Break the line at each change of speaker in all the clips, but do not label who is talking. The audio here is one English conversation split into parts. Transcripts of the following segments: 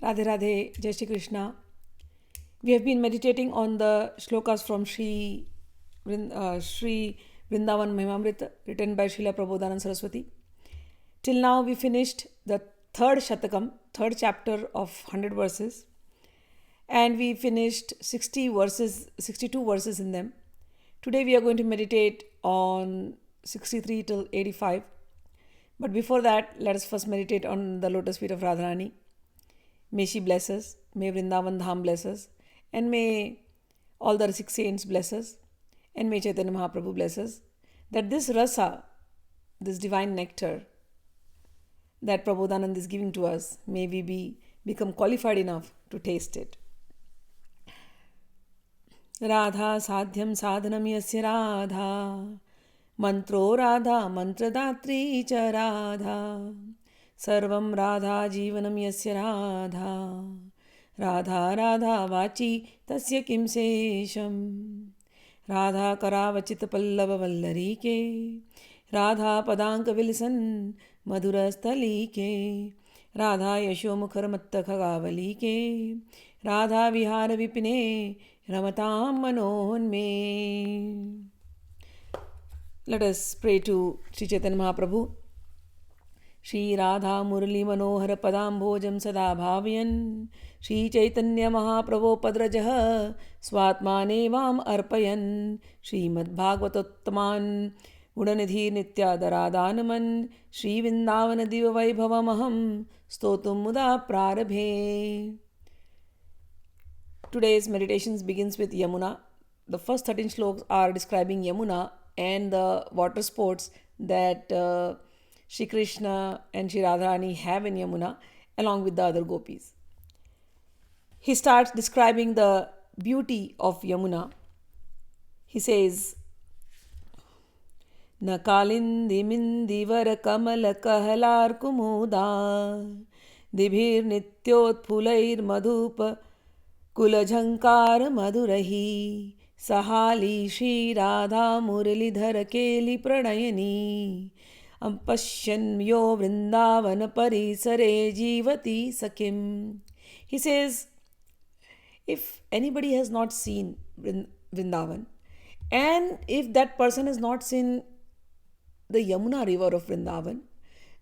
Radhe Radhe, Jai Shri Krishna. We have been meditating on the shlokas from Shri Vrindavan Mahimaamrita, written by Srila Prabodhanand Saraswati. Till now, we finished the third Shatakam, third chapter of 100 verses, and we finished 60 verses, 62 verses in them. Today, we are going to meditate on 63 till 85. But before that, let us first meditate on the lotus feet of Radharani. May she bless us, may Vrindavan Dham bless us, and may all the six saints bless us, and may Chaitanya Mahaprabhu bless us, that this rasa, this divine nectar that Prabodhanand is giving to us, may we become qualified enough to taste it. Radha sadhyam sadhanam yasya radha, mantro radha mantradatri cha radha, सर्वं राधा जीवनं यस्य राधा, राधा राधा वाची तस्य किं शेषम्, राधा करावचित पल्लव वल्लरीके, राधा पदांक विलसन मधुरस्थलीके, राधा यशोमुखरमत्त खगावलीके, राधा विहार विपिने रमतां मनोन्मे. Let us pray to Sri Chaitanya Mahaprabhu. Shri Radha Murali Manohar पदाम्भोजं सदा भावयन् श्री चैतन्य महाप्रभो पद्रजः स्वात्मानेवाम् अर्पयन् श्रीमद्भागवतोत्तमान् गुणनिधि नित्यादरादानमन् श्री वृंदावन दिव्य वैभवमहं स्तोतुं मुदा प्रारभे. Today's meditations begins with Yamuna. The first 13 shlokas are describing Yamuna and the water sports that Shri Krishna and Shri Radharani have in Yamuna along with the other gopis. He starts describing the beauty of Yamuna. He says, Na kalindi mindivar kamal kahalar kumuda dibhir nityot phulair madhupa kulajhankar madhurahi sahali Shri Radha muralidhar keli pranayani Ampashyan yo Vrindavan parisare jivati sakim. He says, if anybody has not seen Vrindavan, and if that person has not seen the Yamuna river of Vrindavan,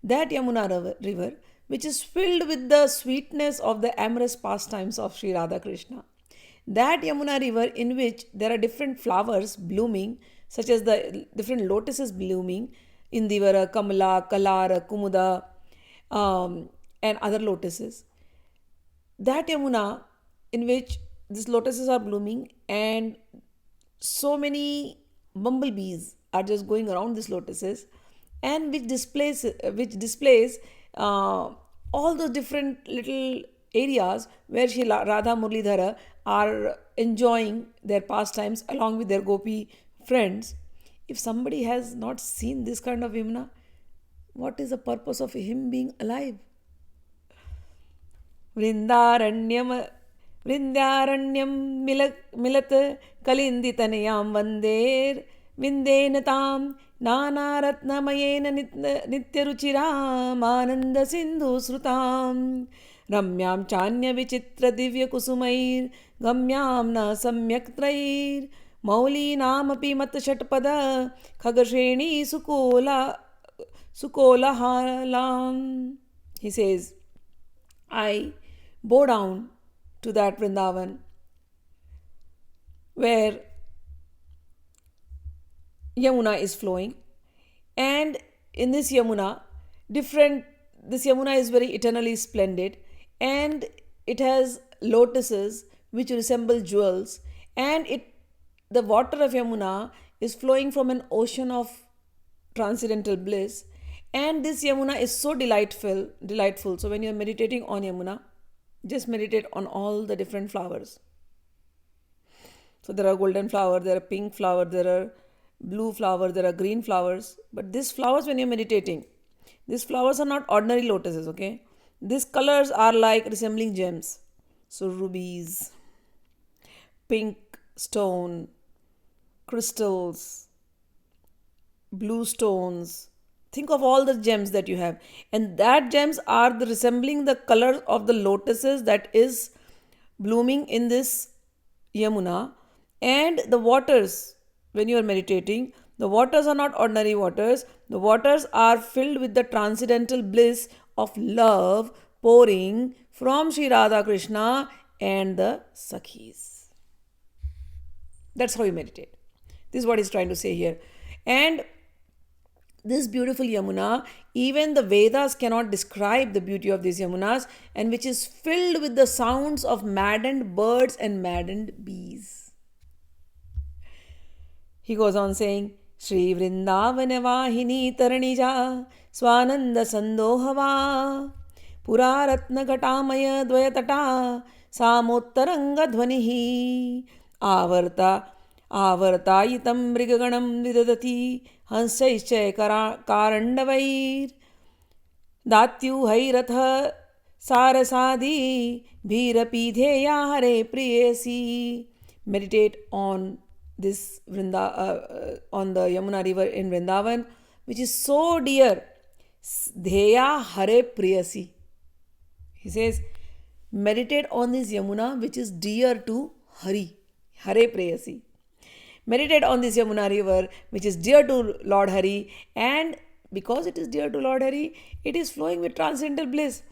that Yamuna river, which is filled with the sweetness of the amorous pastimes of Sri Radha Krishna, that Yamuna river in which there are different flowers blooming, such as the different lotuses blooming, Indivara, Kamala, Kalara, Kumuda, and other lotuses. That Yamuna in which these lotuses are blooming and so many bumblebees are just going around these lotuses, and which displays all the different little areas where Shri Radha Murlidhara are enjoying their pastimes along with their gopi friends. If somebody has not seen this kind of Yamuna, what is the purpose of him being alive? Vrindaranyam milat kalinditanayam vander vindenatam nanaratnamayena nityaruchiram ananda sindhu srutam ramyam chanya vichitra divya kusumair gamyam na samyak trair मौलीनामपि मत षट्पद खगश्रेणी सुकोलाहालाम. He says, I bow down to that Vrindavan where Yamuna is flowing, and in this Yamuna, this Yamuna is very eternally splendid, and it has lotuses which resemble jewels, and the water of Yamuna is flowing from an ocean of transcendental bliss, and this Yamuna is so delightful. So when you are meditating on Yamuna, just meditate on all the different flowers. So there are golden flowers, there are pink flowers, there are blue flowers, there are green flowers. But these flowers, when you're meditating, these flowers are not ordinary lotuses, okay? These colors are like resembling gems. So rubies, pink stone, crystals, blue stones, Think of all the gems that you have. And that gems are resembling the color of the lotuses that is blooming in this Yamuna. And the waters, when you are meditating, the waters are not ordinary waters. The waters are filled with the transcendental bliss of love pouring from Sri Radha Krishna and the Sakhis. That's how you meditate. This is what he's trying to say here. And this beautiful Yamuna, even the Vedas cannot describe the beauty of these Yamunas, and which is filled with the sounds of maddened birds and maddened bees. He goes on saying, Shri Vrindavan Vahini Taranija Swananda Sandohava Puraratna Ghatamaya Dvayatata Samottaranga Dhvanihi Avarta Avartayitam Mrigaganam Vidadati Hansaishya Karandavair Datyuhairath Sarasadi Bhirapidheya Hare Priyasi. Meditate on this on the Yamuna river in Vrindavan, which is so dear. Dheya Hare Priyasi. He says, meditate on this Yamuna which is dear to Hari. Hare Priyasi. Meditate on this Yamuna river which is dear to Lord Hari, and because it is dear to Lord Hari, it is flowing with transcendental bliss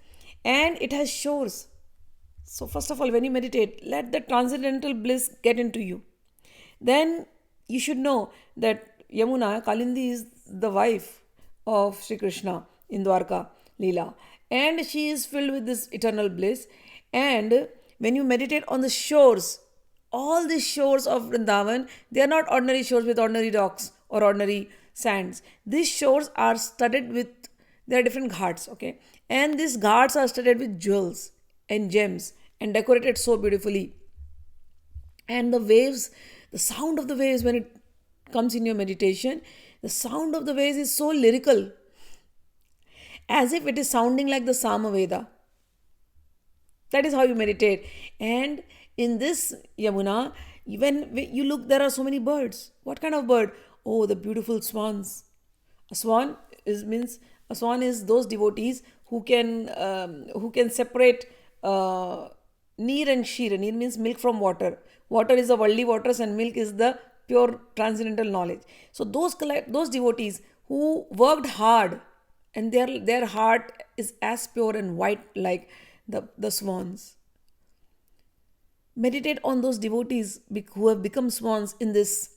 and it has shores. So first of all, when you meditate, let the transcendental bliss get into you. Then you should know that Yamuna, Kalindi, is the wife of Shri Krishna in Dwarka Leela, and she is filled with this eternal bliss. And when you meditate on the shores, all these shores of Vrindavan, they are not ordinary shores with ordinary rocks or ordinary sands. These shores are studded with, there are different ghats, okay? And these ghats are studded with jewels and gems and decorated so beautifully. And the waves, the sound of the waves when it comes in your meditation, the sound of the waves is so lyrical, as if it is sounding like the Samaveda. That is how you meditate. And in this Yamuna, when you look, there are so many birds. What kind of bird? Oh, the beautiful swans. A swan is those devotees who can separate neer and sheer. Neer means milk from water. Water is the worldly waters and milk is the pure transcendental knowledge. So those devotees who worked hard and their heart is as pure and white like the swans. Meditate on those devotees who have become swans in this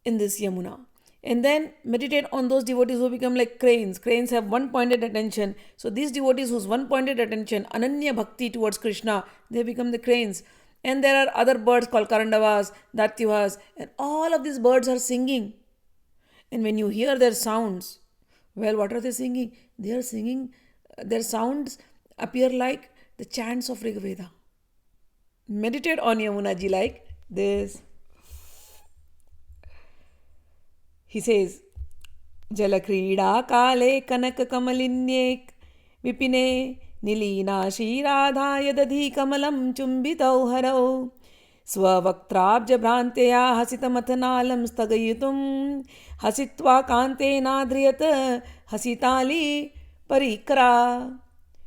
Yamuna. And then meditate on those devotees who become like cranes. Cranes have one-pointed attention. So these devotees whose one-pointed attention, Ananya Bhakti towards Krishna, they become the cranes. And there are other birds called Karandavas, Datyuvas, and all of these birds are singing. And when you hear their sounds, well, what are they singing? They are singing, their sounds appear like the chants of Rig Veda. Meditate on Yamuna ji like this. He says, Jalakrida kale kanak kamalinyek vipine nilina shri radha yadadhi kamalam chumbitau harau swavaktrabja bhranteya hasitamatanalam stagayitum hasitva kante nadriyat hasitali parikra.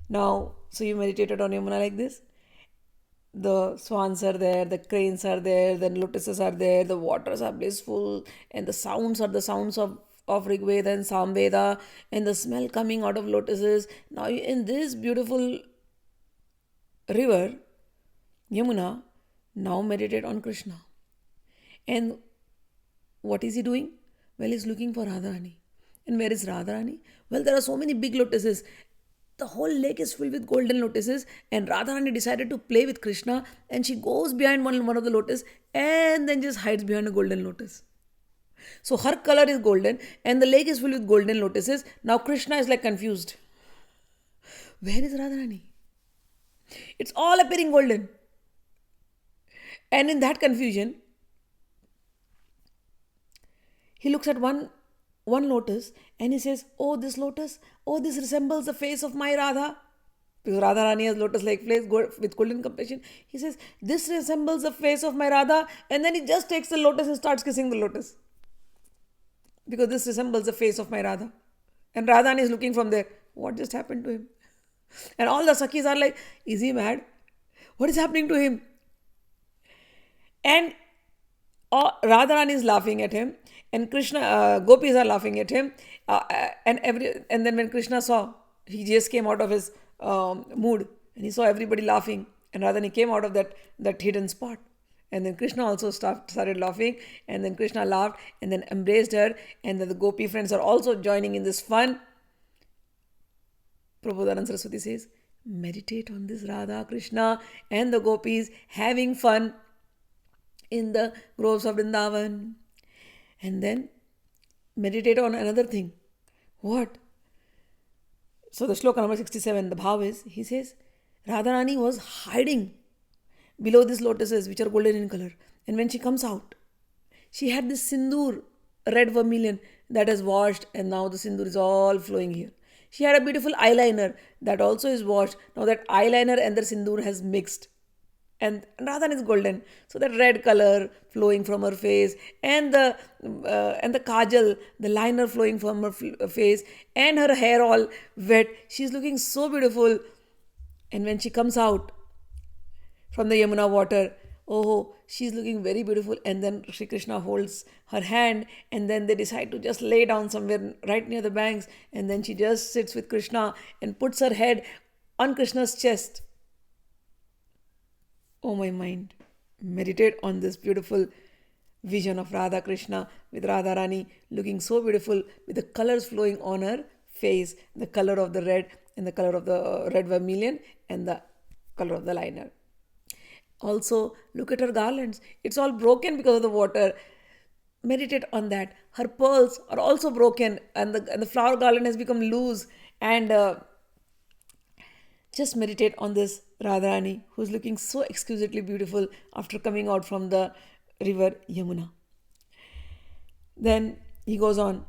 Now, so you meditated on Yamuna like this. The swans are there, the cranes are there, the lotuses are there, the waters are blissful, and the sounds are the sounds of Rig Veda and Samveda, and the smell coming out of lotuses. Now in this beautiful river, Yamuna, now meditate on Krishna. And what is he doing? Well, he's looking for Radharani. And where is Radharani? Well, there are so many big lotuses. The whole lake is filled with golden lotuses, and Radharani decided to play with Krishna, and she goes behind one of the lotus and then just hides behind a golden lotus. So her color is golden and the lake is filled with golden lotuses. Now Krishna is like confused. Where is Radharani? It's all appearing golden. And in that confusion, he looks at one lotus and he says, oh, this lotus, oh, this resembles the face of my Radha. Because Radharani has lotus-like face with golden complexion. He says, this resembles the face of my Radha. And then he just takes the lotus and starts kissing the lotus. Because this resembles the face of my Radha. And Radharani is looking from there. What just happened to him? And all the Sakhis are like, is he mad? What is happening to him? And Radharani is laughing at him, and Krishna, gopis are laughing at him, and then when Krishna saw, he just came out of his mood, and he saw everybody laughing, and Radharani came out of that hidden spot, and then Krishna also started laughing, and then Krishna laughed, and then embraced her, and then the gopi friends are also joining in this fun. Prabodhanand Saraswati says, meditate on this Radha, Krishna, and the gopis having fun in the groves of Vrindavan. And then meditate on another thing. What? So the shloka number 67, the bhav is, he says, Radharani was hiding below these lotuses which are golden in color. And when she comes out, she had this sindoor, red vermilion, that has washed, and now the sindoor is all flowing here. She had a beautiful eyeliner that also is washed. Now that eyeliner and the sindoor has mixed. And Radharani is golden, so that red color flowing from her face, and the kajal, the liner flowing from her face, and her hair all wet. She's looking so beautiful. And when she comes out from the Yamuna water, oh, she's looking very beautiful. And then Shri Krishna holds her hand, and then they decide to just lay down somewhere right near the banks. And then she just sits with Krishna and puts her head on Krishna's chest. Oh my mind, meditate on this beautiful vision of Radha Krishna with Radharani looking so beautiful, with the colors flowing on her face, the color of the red and the color of the red vermilion and the color of the liner. Also, look at her garlands. It's all broken because of the water. Meditate on that. Her pearls are also broken, and the flower garland has become loose. And just meditate on this Radharani, who's looking so exquisitely beautiful after coming out from the river Yamuna. Then he goes on.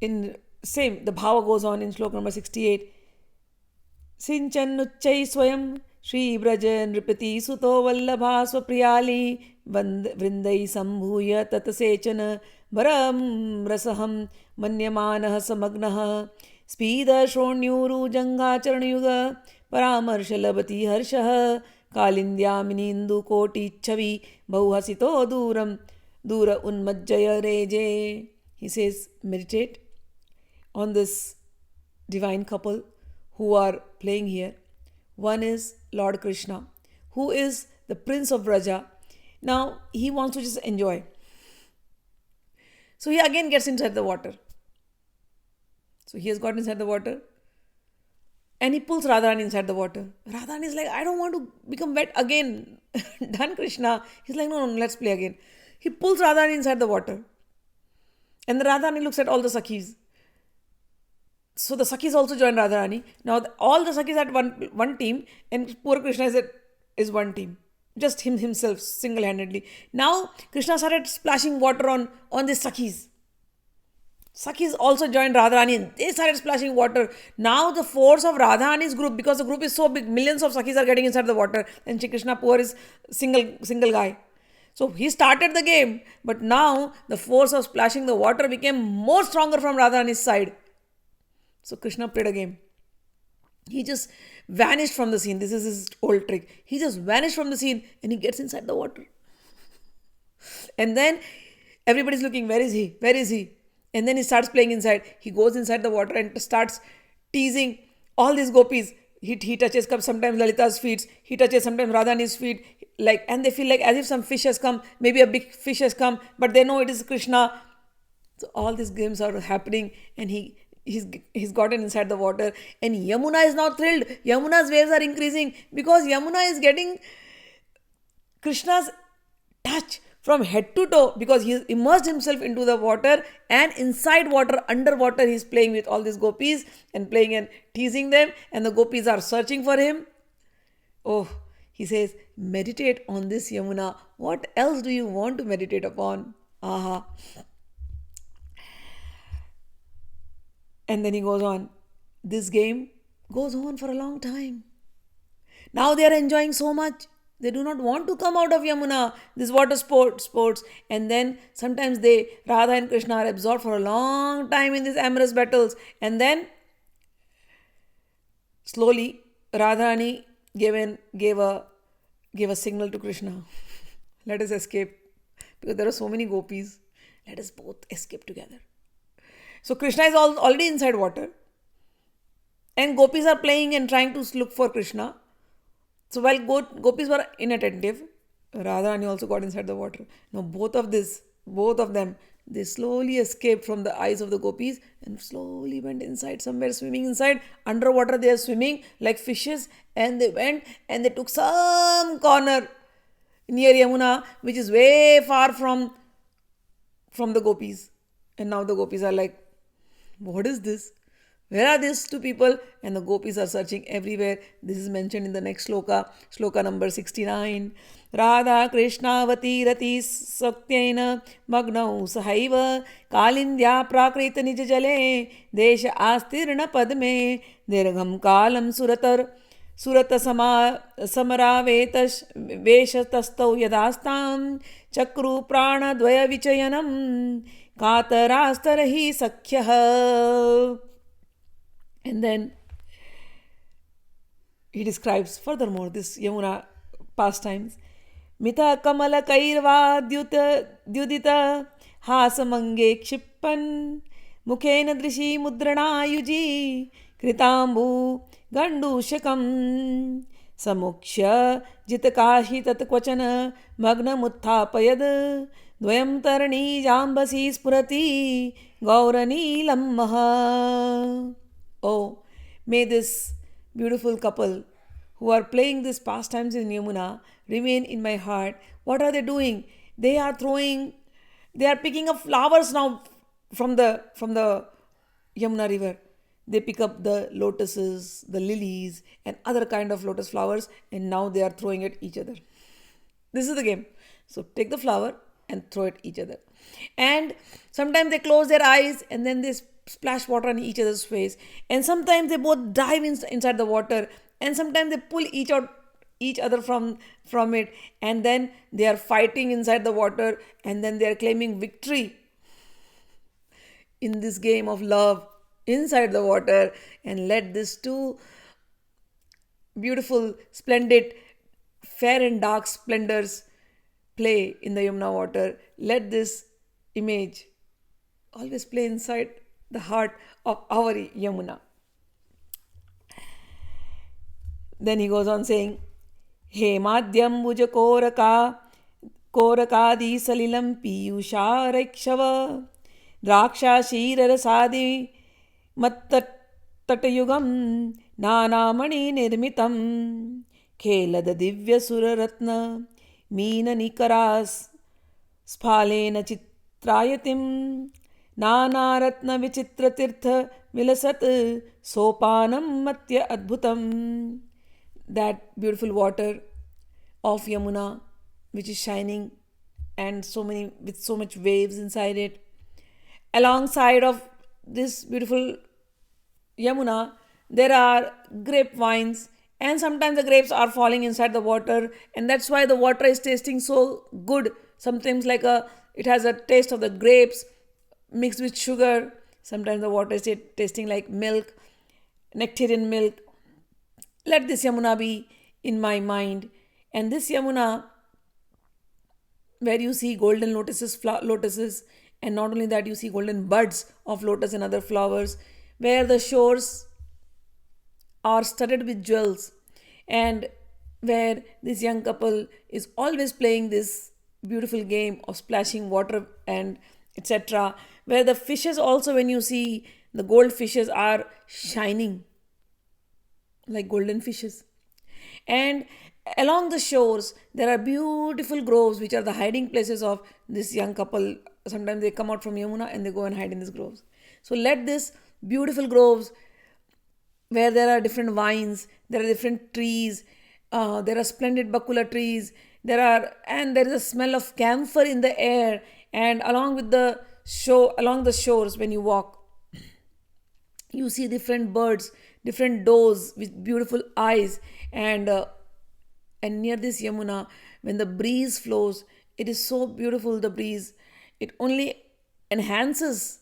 The bhava goes on in shloka number 68. Sinchan nuchchai swayam Shri Braja Nripati Suto Vallabha Swapriyali Vrindai Sambhuya Tatasechana Varam Rasaham Manyamanah Samagnaha Spida Shonyuru Jangacharanayuga Paramarshalaabati Harshah Kalindhyamini Indu Koti Chavi Bauhasito Dura Unmajjaya Reje. He says, meditate on this divine couple who are playing here. One is Lord Krishna, who is the Prince of Braja. Now, he wants to just enjoy. So he again gets inside the water. So he has got inside the water, and he pulls Radharani inside the water. Radharani is like, I don't want to become wet again. Done, Krishna. He's like, no, let's play again. He pulls Radharani inside the water. And the Radharani looks at all the Sakhis. So the Sakhis also join Radharani. Now all the Sakhis at one team, and poor Krishna is one team. Just himself, single-handedly. Now Krishna started splashing water on the Sakhis. Sakhis also joined Radharani, and they started splashing water. Now the force of Radharani's group, because the group is so big, millions of Sakhis are getting inside the water, and Shri Krishna poor is single guy. So he started the game, but now the force of splashing the water became more stronger from Radharani's side. So Krishna played a game. He just vanished from the scene. This is his old trick. He just vanished from the scene, and he gets inside the water. And then everybody's looking, where is he? Where is he? And then he starts playing inside. He goes inside the water and starts teasing all these gopis. He touches sometimes Lalita's feet. He touches sometimes Radharani's feet. And they feel like as if some fish has come. Maybe a big fish has come. But they know it is Krishna. So all these games are happening. And he's gotten inside the water. And Yamuna is now thrilled. Yamuna's waves are increasing. Because Yamuna is getting Krishna's touch from head to toe, because he has immersed himself into the water, and inside water, underwater, he's playing with all these gopis and playing and teasing them, and the gopis are searching for him. Oh, he says, meditate on this Yamuna. What else do you want to meditate upon? Aha. And then he goes on. This game goes on for a long time. Now they are enjoying so much. They do not want to come out of Yamuna, this water sports. And then sometimes Radha and Krishna are absorbed for a long time in these amorous battles. And then slowly Radharani gave a signal to Krishna. Let us escape. Because there are so many gopis. Let us both escape together. So Krishna is already inside water. And gopis are playing and trying to look for Krishna. So while gopis were inattentive, Radharani also got inside the water. Now both of them, they slowly escaped from the eyes of the gopis and slowly went inside, somewhere swimming inside. Underwater they are swimming like fishes, and they went and they took some corner near Yamuna, which is way far from the gopis. And now the gopis are like, what is this? Where are these two people? And the gopis are searching everywhere. This is mentioned in the next shloka number 69. Radha Krishnavati Rati Saktyaina Magnau Sahaiva Kalindya Prakrita Nija Jale Desha Astirna Padme Dirgham Kalam Surata Samaravetas Veshatastau Yadastam Chakru Prana Dvaya Vichayanam Katarastarahi Sakhyaha. And then he describes furthermore this Yamuna pastimes. Mitha kamala kairva dyudita hasamange kshippan mukhena drishi mudrana yuji kritambu gandushakam samuksha jitakashi tatkvachana magna muthapayad dvayam tarani jambasi spurati gauranilam maha. Oh, may this beautiful couple who are playing these pastimes in Yamuna remain in my heart. What are they doing? They are picking up flowers now from the Yamuna river. They pick up the lotuses, the lilies, and other kind of lotus flowers, and now they are throwing at each other. This is the game. So take the flower and throw at each other. And sometimes they close their eyes and then they splash water on each other's face. And sometimes they both dive inside the water. And sometimes they pull each other from it. And then they are fighting inside the water. And then they are claiming victory in this game of love inside the water. And let these two beautiful, splendid, fair and dark splendors play in the Yamuna water. Let this image always play inside the heart of our Yamuna. Then he goes on saying, He madhyam bhuja korakadi salilam piyusha rekshava draksha shirarasadi mattatayugam nanamani nirmitam khelada divya suraratna meena nikaras sphalena chitrayatim Nanaratna vichitra tirtha vilasat sopanam matya adbhutam. That beautiful water of Yamuna, which is shining and with so much waves inside it. Alongside of this beautiful Yamuna, there are grapevines, and sometimes the grapes are falling inside the water, and that's why the water is tasting so good. Sometimes it has a taste of the grapes mixed with sugar. Sometimes the water is tasting like milk, nectarian milk. Let this Yamuna be in my mind. And this Yamuna, where you see golden lotuses, and not only that, you see golden buds of lotus and other flowers, where the shores are studded with jewels, and where this young couple is always playing this beautiful game of splashing water and etc., where the fishes also, when you see, the gold fishes are shining like golden fishes. And along the shores, there are beautiful groves, which are the hiding places of this young couple. Sometimes they come out from Yamuna and they go and hide in these groves. So let this beautiful groves, where there are different vines, there are different trees, there are splendid bakula trees, there is a smell of camphor in the air, and along the shores, when you walk, you see different birds, different does with beautiful eyes, and And near this Yamuna, when the breeze flows, it is so beautiful, the breeze. It only enhances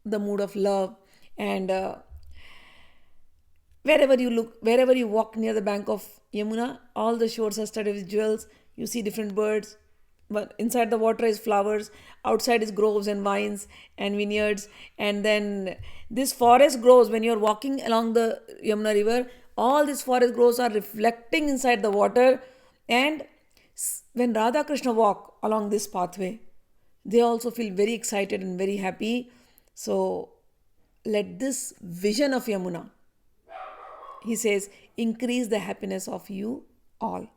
the mood of love. And wherever you look, wherever you walk near the bank of Yamuna, all the shores are studded with jewels. You see different birds. But inside the water is flowers. Outside is groves and vines and vineyards. And then this forest grows when you're walking along the Yamuna river. All these forest groves are reflecting inside the water. And when Radha Krishna walk along this pathway, they also feel very excited and very happy. So let this vision of Yamuna, he says, increase the happiness of you all.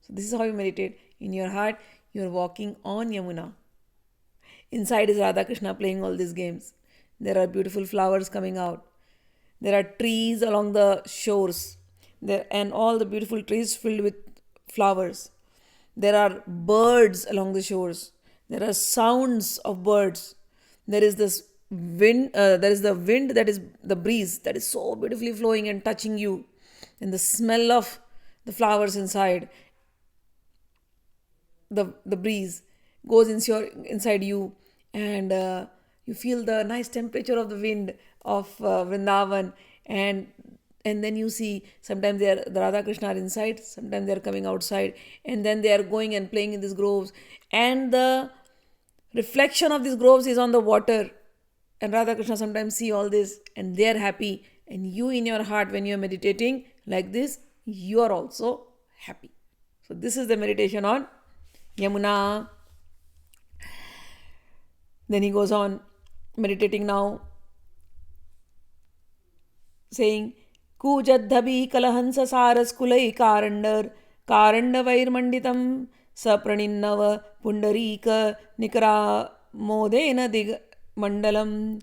So this is how you meditate. In your heart, you are walking on Yamuna. Inside is Radha Krishna playing all these games. There are beautiful flowers coming out. There are trees along the shores. There, and all the beautiful trees filled with flowers. There are birds along the shores. There are sounds of birds. There is this wind, there is the wind, that is the breeze that is so beautifully flowing and touching you. And the smell of the flowers inside, the breeze goes inside you, and you feel the nice temperature of the wind of Vrindavan. And then you see sometimes the Radha Krishna are inside, sometimes they are coming outside, and then they are going and playing in these groves, and the reflection of these groves is on the water, and Radha Krishna sometimes see all this and they are happy, and you in your heart, when you are meditating like this, you are also happy. So this is the meditation on Yamuna. Then he goes on meditating now, saying, Kujadhabi kalahans saras kulai karandavair manditam sapraninnava pundarika nikara modena dig mandalam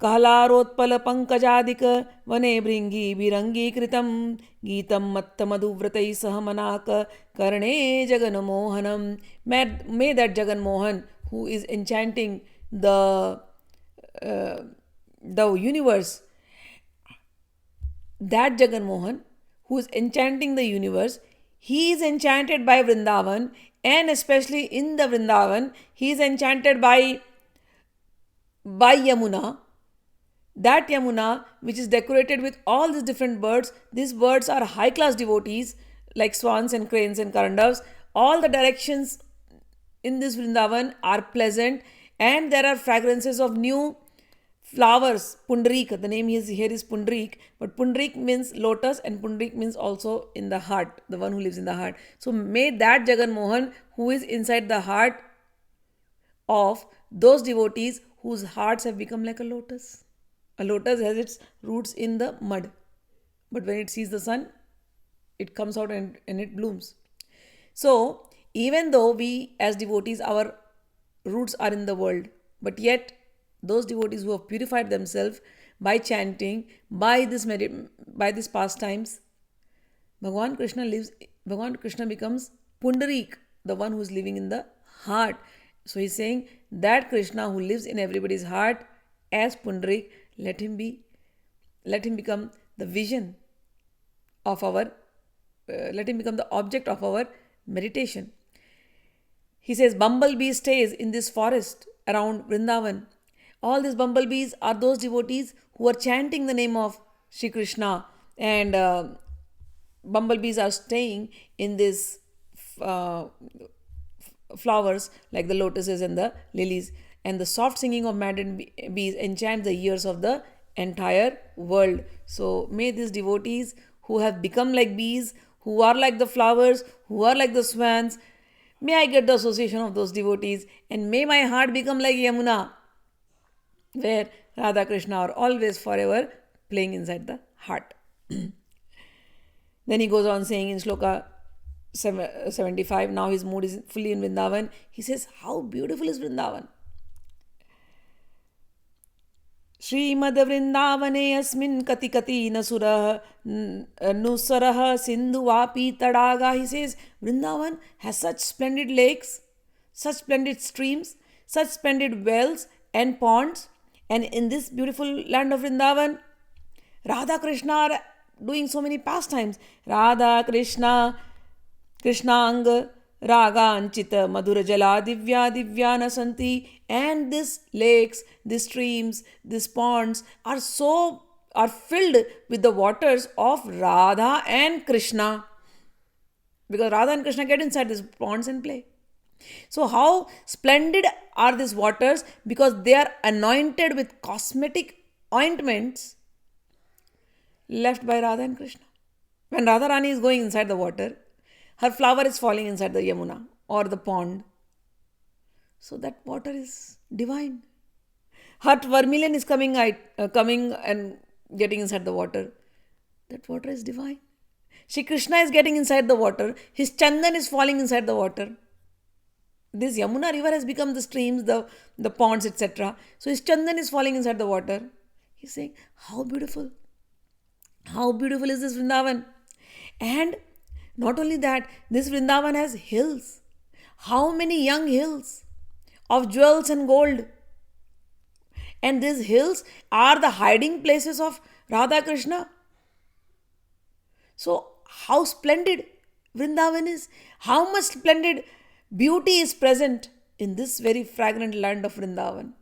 कहलारोत्पल पंकजादिक वने भृंगी बिरंगी कृतम गीतम मत्त मधुव्रतै सह मनाक करणे Jagan Mohanam. May that Jagan Mohan, who is enchanting the universe, that Jagan Mohan who is enchanting the universe, he is enchanted by Vrindavan, and especially in the Vrindavan, he is enchanted by Yamuna. That Yamuna, which is decorated with all these different birds, these birds are high class devotees like swans and cranes and karandavs. All the directions in this Vrindavan are pleasant, and there are fragrances of new flowers. Pundarik, the name here is Pundarik, but Pundarik means lotus, and Pundarik means also in the heart, the one who lives in the heart. So may that Jagan Mohan, who is inside the heart of those devotees whose hearts have become like a lotus. A lotus has its roots in the mud, but when it sees the sun, it comes out and it blooms. So, even though we as devotees, our roots are in the world, but yet those devotees who have purified themselves by chanting, by this pastimes, Bhagavan Krishna becomes Pundarik, the one who is living in the heart. So he's saying that Krishna who lives in everybody's heart as Pundarik, let him become the vision of our, let him become the object of our meditation. He says, bumblebee stays in this forest around Vrindavan. All these bumblebees are those devotees who are chanting the name of Shri Krishna, and bumblebees are staying in these flowers like the lotuses and the lilies. And the soft singing of maiden bees enchant the ears of the entire world. So may these devotees who have become like bees, who are like the flowers, who are like the swans, may I get the association of those devotees, and may my heart become like Yamuna, where Radha Krishna are always forever playing inside the heart. Then he goes on saying in Shloka 75, now his mood is fully in Vrindavan. He says, how beautiful is Vrindavan. Shrimad वृंदावने अस्मिन् कति कति नसुरः नुसरः सिन्धुवापी तडागा. He says Vrindavan has such splendid lakes, such splendid streams, such splendid wells and ponds, and in this beautiful land of Vrindavan, Radha Krishna are doing so many pastimes. Radha Krishna Krishnang Raganchita Madhura Jala Divya Divyana Santi. And these lakes, these streams, these ponds are filled with the waters of Radha and Krishna. Because Radha and Krishna get inside these ponds and play. So, how splendid are these waters? Because they are anointed with cosmetic ointments left by Radha and Krishna. When Radharani is going inside the water, her flower is falling inside the Yamuna or the pond. So that water is divine. Her vermilion is coming and getting inside the water. That water is divine. Shri Krishna is getting inside the water. His chandan is falling inside the water. This Yamuna river has become the streams, the ponds, etc. So his chandan is falling inside the water. He's saying, how beautiful. How beautiful is this Vrindavan? And not only that, this Vrindavan has hills. How many young hills of jewels and gold. And these hills are the hiding places of Radha Krishna. So how splendid Vrindavan is. How much splendid beauty is present in this very fragrant land of Vrindavan.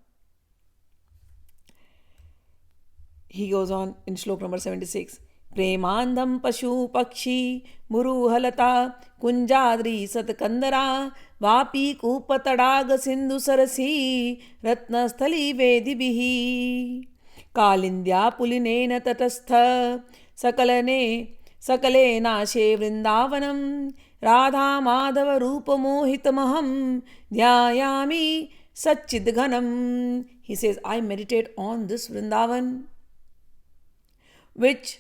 He goes on in Shlok number 76. Premandam Pashu Pakshi Muruhalata Kunjadri Satkandara Vapi Kupatadaga Sindhu Sarasi Ratnasthali Vedibihi Kalindya Pulinena Tatastha Sakale Nashe Vrindavanam Radha Madhava Rupa Mohitamaham Dhyayami Satchidghanam. He says, I meditate on this Vrindavan, which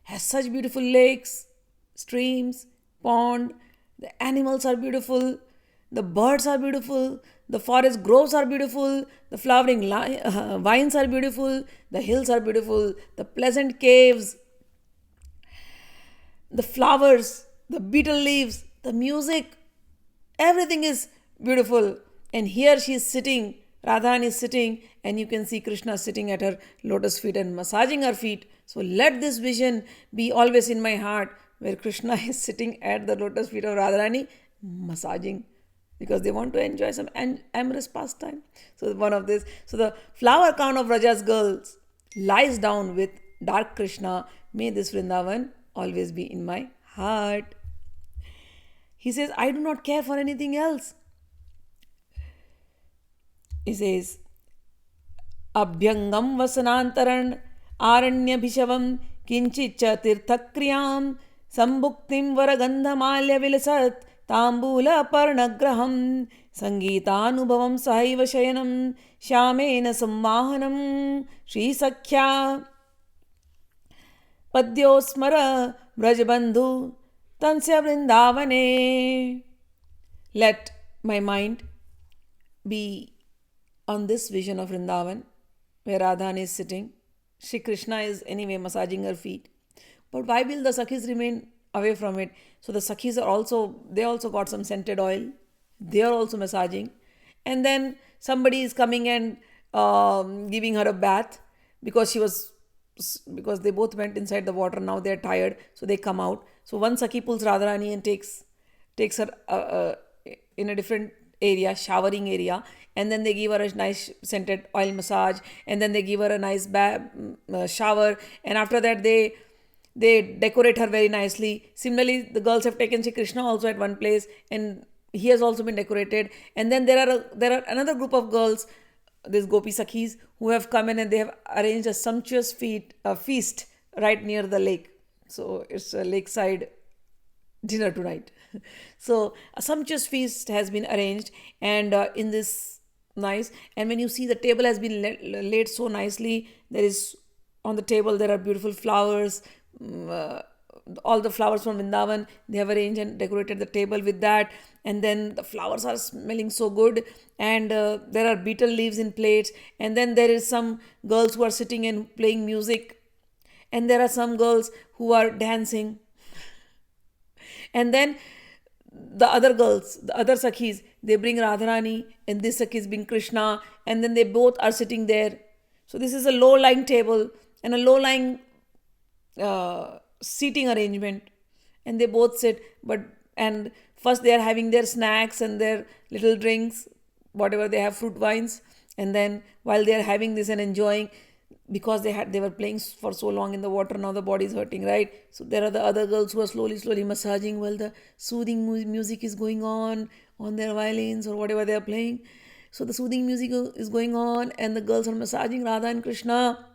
has such beautiful lakes, streams, pond. The animals are beautiful, the birds are beautiful, the forest groves are beautiful, the flowering vines are beautiful, the hills are beautiful, the pleasant caves, the flowers, the beetle leaves, the music, everything is beautiful. And here she is sitting, Radharani is sitting, and you can see Krishna sitting at her lotus feet and massaging her feet. So let this vision be always in my heart, where Krishna is sitting at the lotus feet of Radharani, massaging, because they want to enjoy some amorous pastime. So one of this, so the flower crown of Raja's girls lies down with dark Krishna. May this Vrindavan always be in my heart. He says, I do not care for anything else. He says, Abhyangam vasanantaran aranyabhishavam kinchicha tirthakriyam sambhuktim varagandhamalya vilasat tambula parnagraham sangeetanubhavam sahaiva shayanam shyamena sammahanam Shri Sakhya Padyosmara Brajabandhu Tansya Vrindavane. Let my mind be on this vision of Vrindavan, where Radharani is sitting. Shri Krishna is anyway massaging her feet. But why will the Sakhis remain away from it? So the Sakhis they also got some scented oil. They are also massaging. And then somebody is coming and giving her a bath because they both went inside the water. Now they are tired, so they come out. So one Sakhi pulls Radharani and takes her in a different area, showering area, and then they give her a nice scented oil massage, and then they give her a nice shower, and after that they decorate her very nicely. Similarly, the girls have taken Shri Krishna also at one place, and he has also been decorated. And then there are another group of girls, these Gopi Sakhis, who have come in and they have arranged a sumptuous feast right near the lake. So it's a lakeside dinner tonight. So a sumptuous feast has been arranged, and in this nice, and when you see the table has been laid so nicely, on the table there are beautiful flowers, all the flowers from Vrindavan, they have arranged and decorated the table with that. And then the flowers are smelling so good, and there are beetle leaves in plates, and then there is some girls who are sitting and playing music, and there are some girls who are dancing. And then the other girls, the other Sakhis, they bring Radharani, and this Sakhis bring Krishna, and then they both are sitting there. So this is a low-lying table and a low-lying seating arrangement, and they both sit, but And first they are having their snacks and their little drinks, whatever they have, fruit wines. And then while they are having this and enjoying, because they were playing for so long in the water, now the body is hurting, right? So there are the other girls who are slowly massaging while the soothing music is going on their violins or whatever they are playing. So the soothing music is going on, and the girls are massaging Radha and Krishna.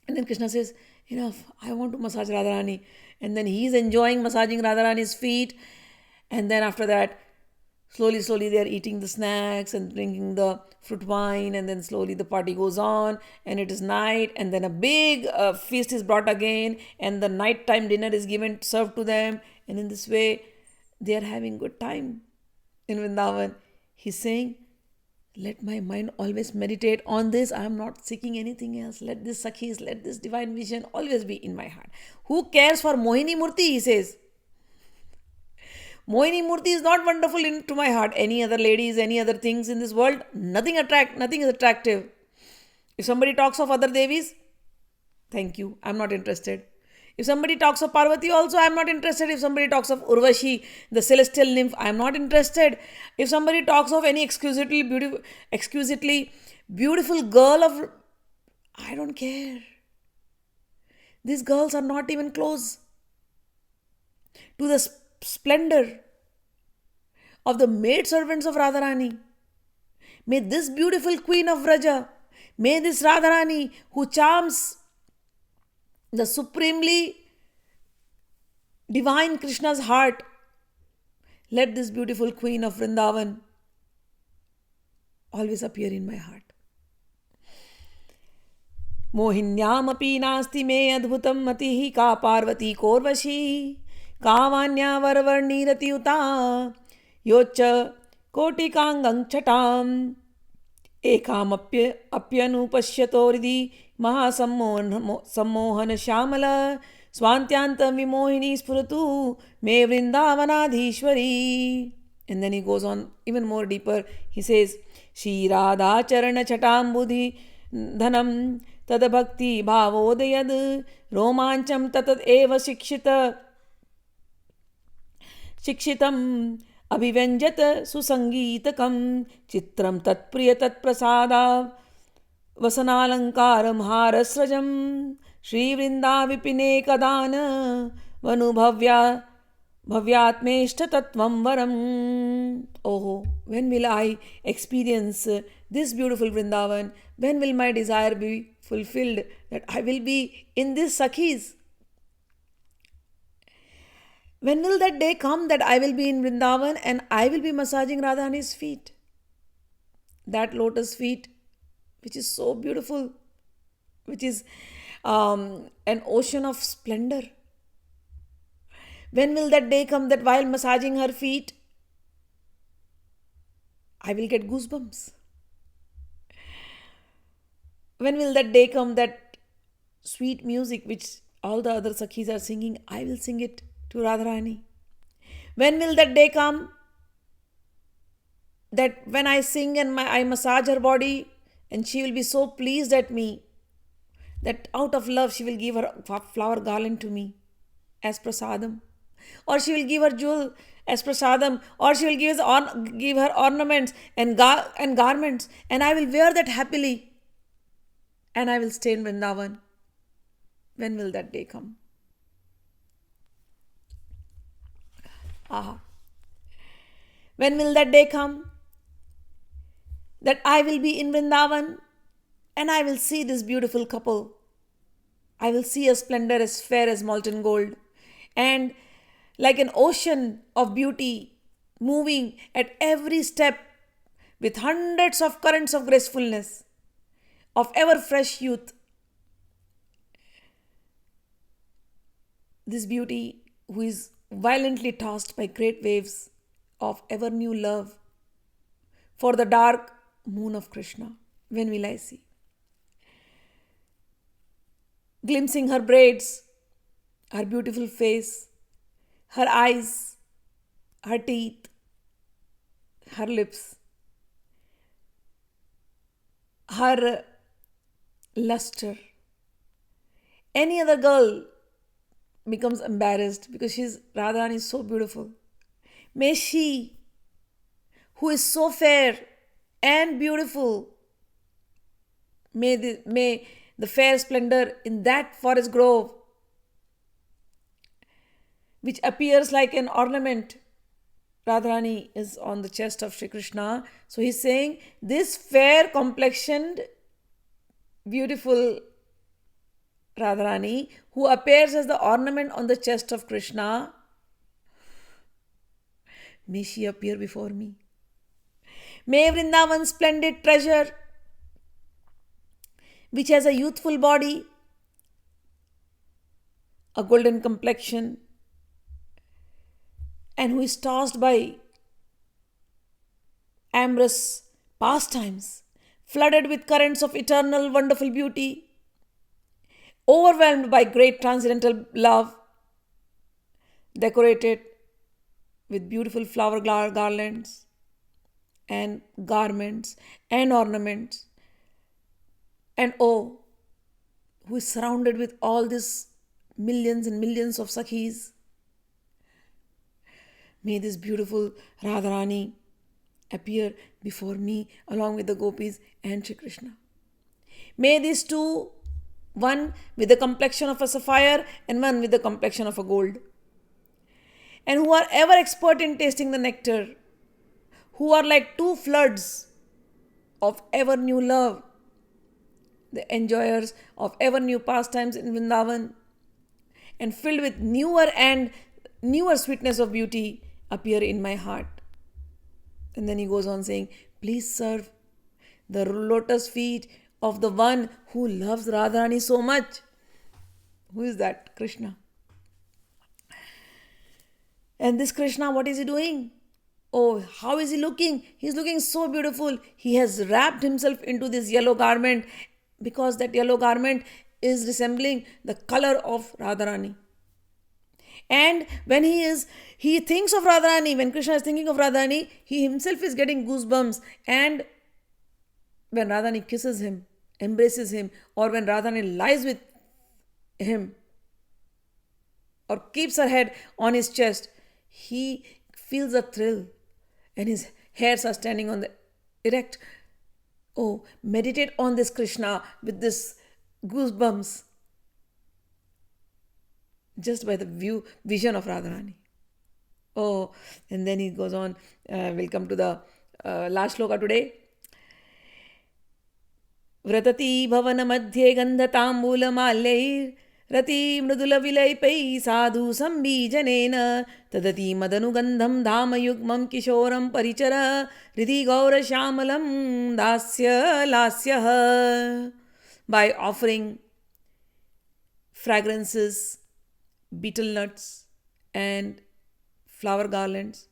And then Krishna says, enough, I want to massage Radharani. And then he is enjoying massaging Radharani's feet. And then after that, slowly they are eating the snacks and drinking the fruit wine. And then slowly the party goes on, and it is night. And then a big feast is brought again, and the nighttime dinner is served to them. And in this way, they are having good time in Vrindavan. He's saying, let my mind always meditate on this. I am not seeking anything else. Let this Sakhis, let this divine vision always be in my heart. Who cares for Mohini Murti? He says. Mohini Murti is not wonderful into my heart. Any other ladies, any other things in this world, nothing is attractive. If somebody talks of other devis, thank you, I'm not interested. If somebody talks of Parvati also, I am not interested. If somebody talks of Urvashi, the celestial nymph, I am not interested. If somebody talks of any exquisitely beautiful girl I don't care. These girls are not even close to the splendor of the maid servants of Radharani. May this beautiful queen of Vraja, may this Radharani who charms the supremely divine Krishna's heart, let this beautiful queen of Vrindavan always appear in my heart. Mohinyam api nasti me adbhutam matihi ka parvati korvashi kavanya varvarnirati uta yocha kotikangang chatam ekam apyanupashyato ridhi महासम्मोहन Shyamal स्वान्त्यांत विमोहिनी स्फुरतु मे वृंदावनाधीश्वरी. And then he goes on even more deeper. He says, Shri Radha Charana Chatambudhi Dhanam Tad Bhakti Bhavodayad Romancham Tatat Eva Shikshitam Abhivanjat Susangeetakam Chitram Tatpriya Tatprasada वसनालंकारम हारस्रजम Shri Vrinda विपिने कदान भव्यात्मेष्ट तत्वम Varam. Oh, when will I experience this beautiful Vrindavan? When will my desire be fulfilled that I will be in this Sakhis? When will that day come that I will be in Vrindavan and I will be massaging Radharani's feet? That lotus feet, which is so beautiful, which is an ocean of splendor. When will that day come that while massaging her feet, I will get goosebumps? When will that day come that sweet music which all the other Sakhis are singing, I will sing it to Radharani? When will that day come that when I sing and I massage her body, and she will be so pleased at me that out of love she will give her flower garland to me as prasadam, or she will give her jewel as prasadam, or she will give her ornaments and garments, and I will wear that happily, and I will stay in Vrindavan. When will that day come? When will that day come that I will be in Vrindavan and I will see this beautiful couple? I will see a splendor as fair as molten gold, and like an ocean of beauty moving at every step with hundreds of currents of gracefulness, of ever fresh youth. This beauty who is violently tossed by great waves of ever new love for the dark moon of Krishna. When will I see? Glimpsing her braids, her beautiful face, her eyes, her teeth, her lips, her luster. Any other girl becomes embarrassed because Radharani is so beautiful. May she, who is so fair and beautiful, may the fair splendor in that forest grove, which appears like an ornament. Radharani is on the chest of Shri Krishna. So he's saying, this fair complexioned, beautiful Radharani, who appears as the ornament on the chest of Krishna, may she appear before me. May Vrindavan's splendid treasure, which has a youthful body, a golden complexion, and who is tossed by amorous pastimes, flooded with currents of eternal wonderful beauty, overwhelmed by great transcendental love, decorated with beautiful flower garlands and garments and ornaments, and oh, who is surrounded with all these millions and millions of Sakhis. May this beautiful Radharani appear before me along with the gopis and Shri Krishna. May these two, one with the complexion of a sapphire and one with the complexion of a gold, and who are ever expert in tasting the nectar, who are like two floods of ever new love, the enjoyers of ever new pastimes in Vrindavan, and filled with newer and newer sweetness of beauty, appear in my heart. And then he goes on saying, please serve the lotus feet of the one who loves Radharani so much. Who is that? Krishna. And this Krishna, what is he doing? Oh, how is he looking? He's looking so beautiful. He has wrapped himself into this yellow garment, because that yellow garment is resembling the color of Radharani. And when he thinks of Radharani, when Krishna is thinking of Radharani, he himself is getting goosebumps. And when Radharani kisses him, embraces him, or when Radharani lies with him or keeps her head on his chest, he feels a thrill and his hairs are standing on the erect. Oh, meditate on this Krishna with this goosebumps just by the vision of Radharani. Oh, and then he goes on. We'll come to the last shloka today. Vratati bhavana madhye gandhatambulam mallair rati mrudula vilaypai sadhu sambhijanena tadati madanugandham dhama yugmam kishoram parichara riddhi gaura shamalam dasya lasyah. By offering fragrances, betel nuts and flower garlands,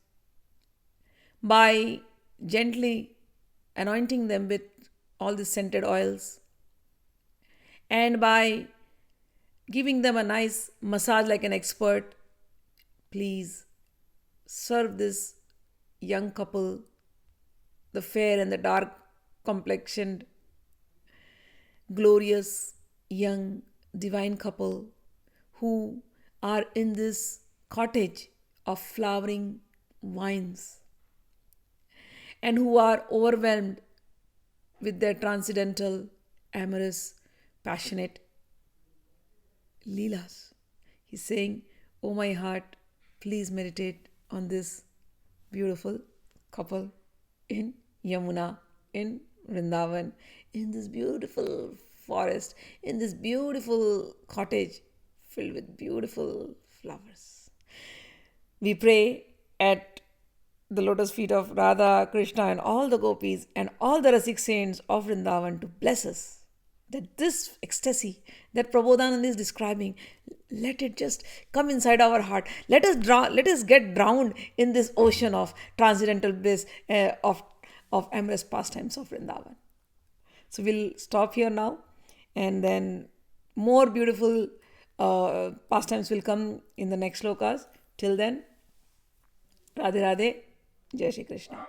by gently anointing them with all the scented oils, and by giving them a nice massage like an expert, please serve this young couple, the fair and the dark complexioned, glorious, young, divine couple who are in this cottage of flowering vines and who are overwhelmed with their transcendental, amorous, passionate leelas. He's saying, oh my heart, please meditate on this beautiful couple in Yamuna, in Vrindavan, in this beautiful forest, in this beautiful cottage filled with beautiful flowers. We pray at the lotus feet of Radha, Krishna and all the gopis and all the Rasik saints of Vrindavan to bless us. That this ecstasy that Prabodhanand is describing, let it just come inside our heart. Let us get drowned in this ocean of transcendental bliss, of amorous pastimes of Vrindavan. So we'll stop here now, and then more beautiful pastimes will come in the next shlokas. Till then, Radhe Radhe, Jai Shri Krishna.